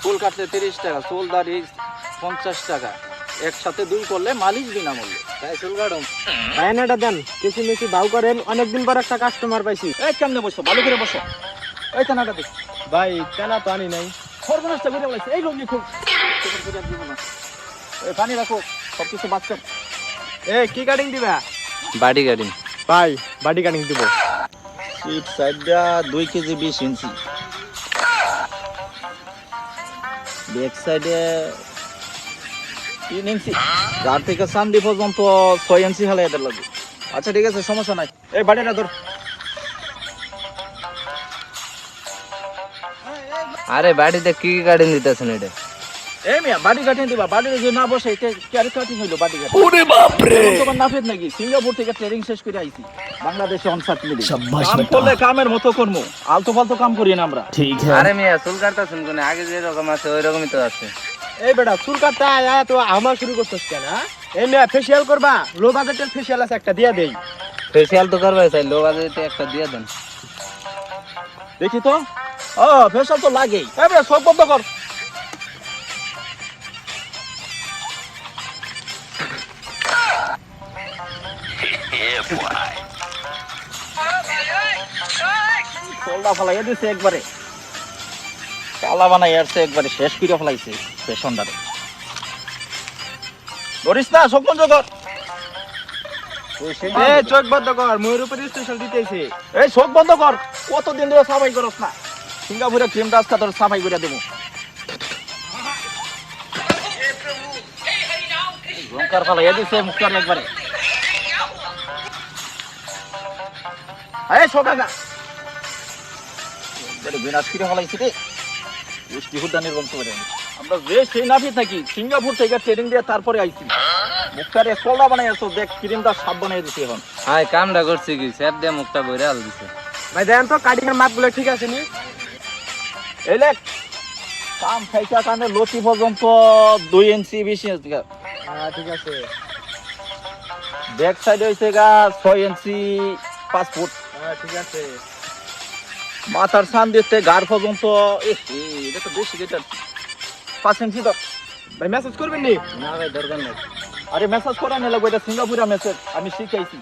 চুল কাটলে 30 টাকা, চুল দাড়ি 50 টাকা, একসাথে 2 করলে মালিশ বিনামূল্যে। তাই চুল কাটুন। বায়নাটা দেন, কিছু মিছি ভাও করেন, অনেকদিন পর একটা কাস্টমার পাইছি। এই কেমনে বসো, ভালো করে বসো। এই টানাটা দেখ, ভাই কেনা তো আনি নাই। সর্বনাশটা করে বলেছে। এই লঙ্গি খুব এই পানি রাখো, সবকিছু বাচ্চা। কি কাটিং দিবা? বাডি গার্ডিং। ভাই বাডি কাটিং দিব। সিট সাইডটা 2 কেজি 20 ইঞ্চি, ব্যাক সাইডে 3 ইঞ্চি, গার থেকে সান্দি পর্যন্ত 6 ইঞ্চি হালে এদের লাগবে। আচ্ছা ঠিক আছে, সমস্যা নাই। এই বাড়িটা ধর। আরে বাড়িতে কি গার্ডিং দিতেছেন এটা? এই মিয়া বাড়ি কাটিং দিবা, বাড়ি যদি না বসে এতে ক্যারি কাটিং হইলো বাড়ি কাটিং। ওরে বাপ রে, তোমার নাফেদ নাকি? সিঙ্গাপুর থেকে ট্রেনিং শেষ করে আইছি, বাংলাদেশে অনসাট মিলি। কাম করলে কামের মতো করমু, আলতু ফালতু কাম করি না আমরা। ঠিক আরে মিয়া চুল কাটতেছেন কোন? আগে যে রকম আছে ওই রকমই তো আছে। এই বেটা চুল কাটতে আয়া তো আমার শুরু করছিস কেন? এই মেয়ে ফেসিয়াল করবা, লো বাজেটের ফেসিয়াল আছে, একটা দিয়া দেই। ফেসিয়াল তো করবে, চাই লো বাজেটে একটা দিয়ে দেন। দেখি তো। ও ফেশাল তো লাগেই। এবারে সব বন্ধ কর। কল্লা ফলাইয়া দিছে একবারে, কালা বানাই আসছে একবারে, শেষ করে ফেলাইছে পেছনটারে। ধরিস না, সব বন্ধ কর। চোখ বন্ধ কর, ময়ূর উপরে স্পেশাল দিতেছে। এই চোখ বন্ধ কর, কতদিন ধরে সাফাই করস না? সিঙ্গাপুরে ক্রিম রাস্তা তোর সাফাই করে দেবো। লঙ্কার ফলাইয়া দিছে মুখটার একবারে। এই সকাকা বিনাশ করে ফলাইছি রে, বৃষ্টি হুদানির বন্ধ করে। আমরা যে সেই নাফি থাকি, সিঙ্গাপুর থেকে ট্রেনিং দিয়ে তারপরে আইছি। মুখটারে কলা বানাই আসো, দেখ ক্রিমটা সাপ বানাই দিছি এখন। হাই কামটা করছি কি, স্যাপ দিয়ে মুখটা বইরে আল দিছে। ভাই দেখেন তো কাটিং এর মাপগুলো ঠিক আছে নি? এই লেখ কাম খাইটা কানে লতি পর্যন্ত 2 ইঞ্চি 20 ইঞ্চি। ঠিক আছে। ব্যাক সাইড হইছে গা 6 ইঞ্চি 5 ফুট। ঠিক আছে। মাথার সান দিতে গার পর্যন্ত এটা তো বেশি, এটা 5 ইঞ্চি দাও। ভাই মেসেজ করবেন নি? না ভাই দরকার নেই। আরে মেসেজ করা নিয়ে লাগবে, এটা সিঙ্গাপুরের মেসেজ, আমি শিখাইছি।